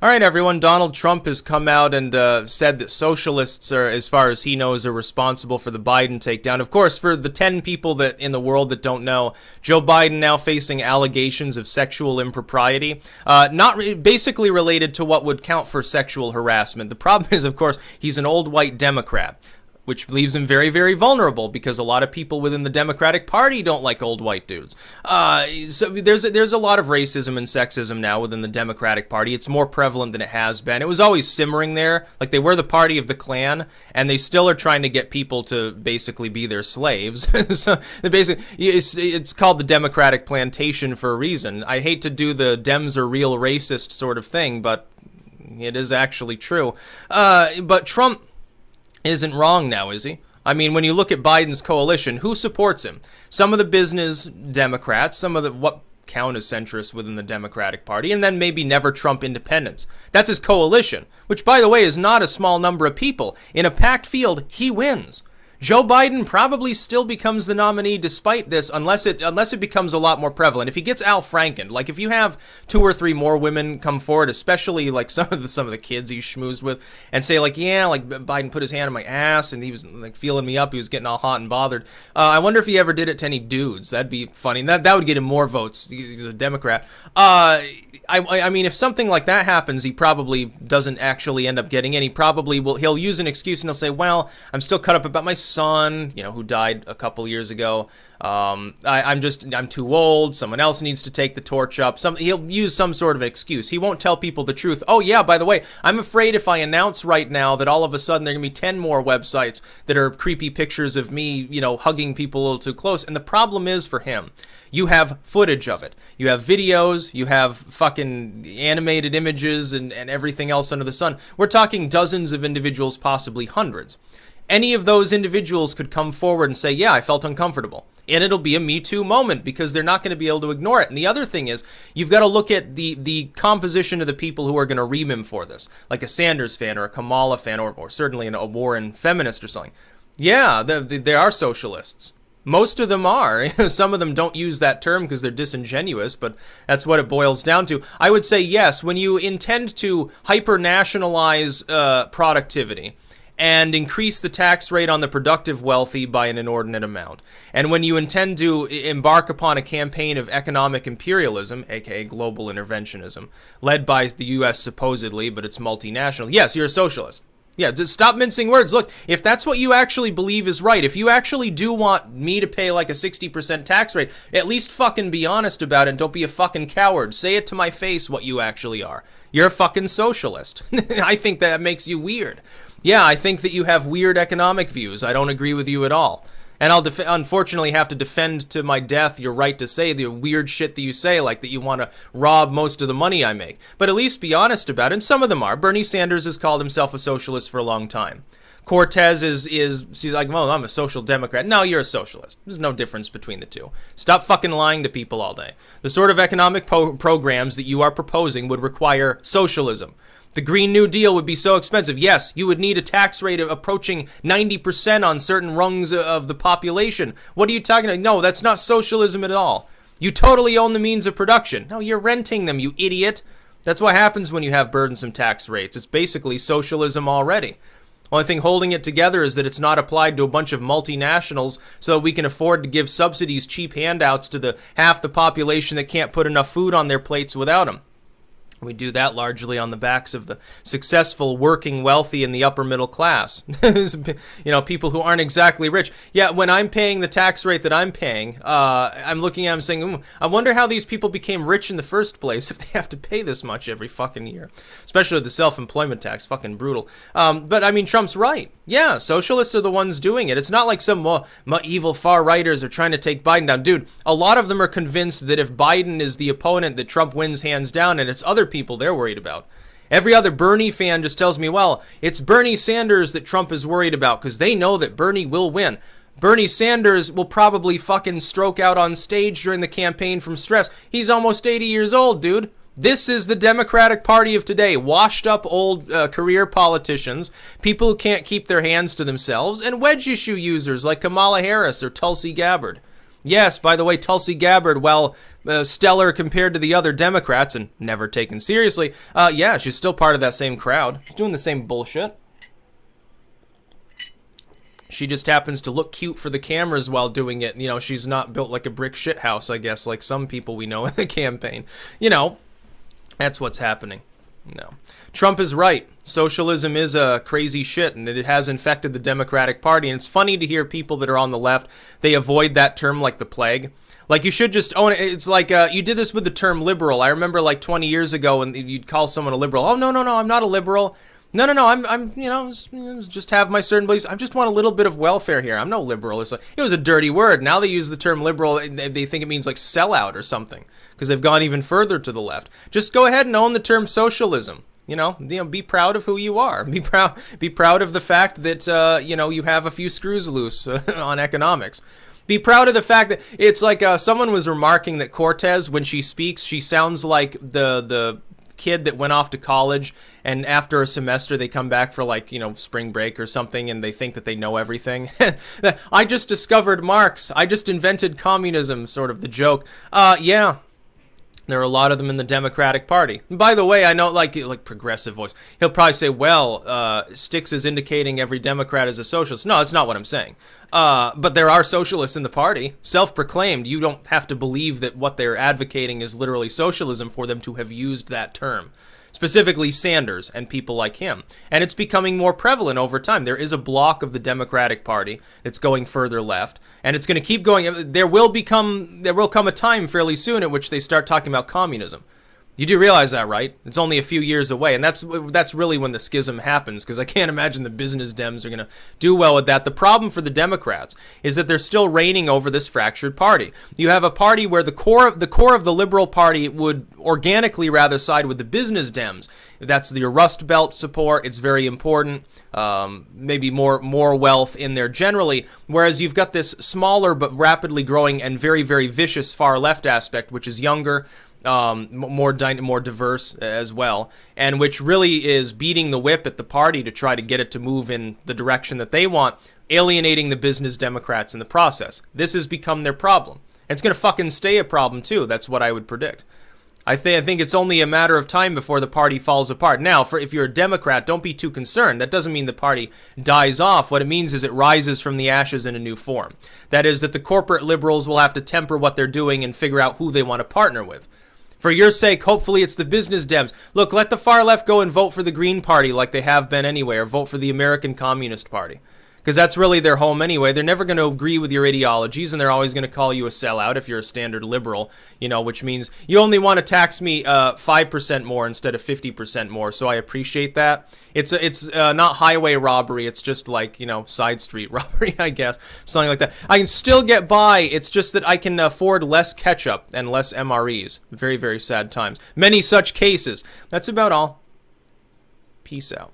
All right, everyone. Donald Trump has come out and said that socialists are, as far as he knows, are responsible for the Biden takedown. Of course, for the 10 people that in the world that don't know, Joe Biden now facing allegations of sexual impropriety, basically related to what would count for sexual harassment. The problem is, of course, he's an old white Democrat, which leaves him very, very vulnerable because a lot of people within the Democratic Party don't like old white dudes. So there's a lot of racism and sexism now within the Democratic Party. It's more prevalent than it has been. It was always simmering there. Like, they were the party of the Klan, and they still are trying to get people to basically be their slaves. So it's called the Democratic Plantation for a reason. I hate to do the Dems are real racist sort of thing, but it is actually true. But Trump isn't wrong now, is he? I mean, when you look at Biden's coalition, who supports him? Some of the business Democrats, some of the what count as centrists within the Democratic Party, and then maybe never Trump independents. That's his coalition, which, by the way, is not a small number of people. In a packed field, he wins. Joe Biden probably still becomes the nominee despite this, unless it becomes a lot more prevalent. If he gets Al Franken, like if you have 2 or 3 more women come forward, especially like some of the kids he schmoozed with, and say like, yeah, like Biden put his hand on my ass and he was like feeling me up, he was getting all hot and bothered. I wonder if he ever did it to any dudes. That'd be funny. That would get him more votes. He's a Democrat. I mean, if something like that happens, he probably doesn't actually end up getting in. He'll use an excuse and he'll say, well, I'm still cut up about my son, who died a couple years ago. I'm too old. Someone else needs to take the torch up. He'll use some sort of excuse. He won't tell people the truth. Oh yeah, by the way, I'm afraid if I announce right now that all of a sudden there are going to be 10 more websites that are creepy pictures of me, hugging people a little too close. And the problem is for him, you have footage of it. You have videos, you have fucking animated images and everything else under the sun. We're talking dozens of individuals, possibly hundreds. Any of those individuals could come forward and say, yeah, I felt uncomfortable. And it'll be a Me Too moment because they're not going to be able to ignore it. And the other thing is, you've got to look at the composition of the people who are going to ream him for this, like a Sanders fan or a Kamala fan or certainly a Warren feminist or something. Yeah, they are socialists. Most of them are. Some of them don't use that term because they're disingenuous, but that's what it boils down to. I would say yes, when you intend to hyper-nationalize productivity and increase the tax rate on the productive wealthy by an inordinate amount, and when you intend to embark upon a campaign of economic imperialism, aka global interventionism, led by the U.S. supposedly, but it's multinational, yes, you're a socialist. Yeah, just stop mincing words. Look, if that's what you actually believe is right, if you actually do want me to pay like a 60% tax rate, at least fucking be honest about it and don't be a fucking coward. Say it to my face what you actually are. You're a fucking socialist. I think that makes you weird. Yeah, I think that you have weird economic views. I don't agree with you at all. And I'll unfortunately have to defend to my death your right to say the weird shit that you say, like that you want to rob most of the money I make. But at least be honest about it, and some of them are. Bernie Sanders has called himself a socialist for a long time. Cortez she's like, well, I'm a social democrat. No, you're a socialist. There's no difference between the two. Stop fucking lying to people all day. The sort of economic programs that you are proposing would require socialism. The Green New Deal would be so expensive. Yes, you would need a tax rate of approaching 90% on certain rungs of the population. What are you talking about? No, that's not socialism at all. You totally own the means of production. No, you're renting them, you idiot. That's what happens when you have burdensome tax rates. It's basically socialism already. Only thing holding it together is that it's not applied to a bunch of multinationals so that we can afford to give subsidies, cheap handouts to the half the population that can't put enough food on their plates without them. We do that largely on the backs of the successful, working, wealthy, and the upper middle class. People who aren't exactly rich. Yeah, when I'm paying the tax rate that I'm paying, I'm looking at them saying, I wonder how these people became rich in the first place if they have to pay this much every fucking year. Especially the self-employment tax, fucking brutal. But I mean, Trump's right. Yeah, socialists are the ones doing it. It's not like some evil far-righters are trying to take Biden down. Dude, a lot of them are convinced that if Biden is the opponent, that Trump wins hands down, and it's other people they're worried about. Every other Bernie fan just tells me, well, it's Bernie Sanders that Trump is worried about because they know that Bernie will win. Bernie Sanders will probably fucking stroke out on stage during the campaign from stress. He's almost 80 years old, dude. This is the Democratic Party of today. Washed up old career politicians, people who can't keep their hands to themselves, and wedge issue users like Kamala Harris or Tulsi Gabbard. Yes, by the way, Tulsi Gabbard, while stellar compared to the other Democrats and never taken seriously, yeah, she's still part of that same crowd. She's doing the same bullshit. She just happens to look cute for the cameras while doing it. You know, she's not built like a brick shit house, I guess, like some people we know in the campaign. You know, that's what's happening. No. Trump is right. Socialism is a crazy shit, and it has infected the Democratic Party. And it's funny to hear people that are on the left, they avoid that term like the plague. Like, you should just own it. It's like, you did this with the term liberal. I remember like 20 years ago when you'd call someone a liberal. Oh, no, I'm not a liberal. No, I'm, you know, just have my certain beliefs. I just want a little bit of welfare here. I'm no liberal. It was a dirty word. Now they use the term liberal. They think it means like sellout or something because they've gone even further to the left. Just go ahead and own the term socialism. You know, be proud of who you are. Be proud of the fact that, you know, you have a few screws loose on economics. Be proud of the fact that it's like someone was remarking that Cortez, when she speaks, she sounds like the kid that went off to college and after a semester they come back for like, you know, spring break or something and they think that they know everything. I just discovered Marx. I just invented communism, sort of the joke. Yeah. There are a lot of them in the Democratic Party. And by the way, I know, like progressive voice. He'll probably say, well, Styx is indicating every Democrat is a socialist. No, that's not what I'm saying. But there are socialists in the party, self-proclaimed. You don't have to believe that what they're advocating is literally socialism for them to have used that term. Specifically Sanders and people like him. And it's becoming more prevalent over time. There is a block of the Democratic Party that's going further left, and it's going to keep going. There will come a time fairly soon at which they start talking about communism. You do realize that, right? It's only a few years away, and that's really when the schism happens, because I can't imagine the business Dems are going to do well with that. The problem for the Democrats is that they're still reigning over this fractured party. You have a party where the core of the Liberal Party would organically rather side with the business Dems. That's the Rust Belt support. It's very important. Maybe more wealth in there generally, whereas you've got this smaller but rapidly growing and very, very vicious far left aspect, which is younger, more diverse as well, and which really is beating the whip at the party to try to get it to move in the direction that they want, alienating the business Democrats in the process. This has become their problem. And it's going to fucking stay a problem too. That's what I would predict. I think it's only a matter of time before the party falls apart. Now, if you're a Democrat, don't be too concerned. That doesn't mean the party dies off. What it means is it rises from the ashes in a new form. That is that the corporate liberals will have to temper what they're doing and figure out who they want to partner with. For your sake, hopefully it's the business Dems. Look, let the far left go and vote for the Green Party like they have been anyway, or vote for the American Communist Party. Because that's really their home anyway. They're never going to agree with your ideologies, and they're always going to call you a sellout if you're a standard liberal, you know, which means you only want to tax me 5% more instead of 50% more, so I appreciate that. It's not highway robbery, it's just like, you know, side street robbery, I guess, something like that. I can still get by, it's just that I can afford less ketchup and less MREs. Very, very sad times. Many such cases. That's about all. Peace out.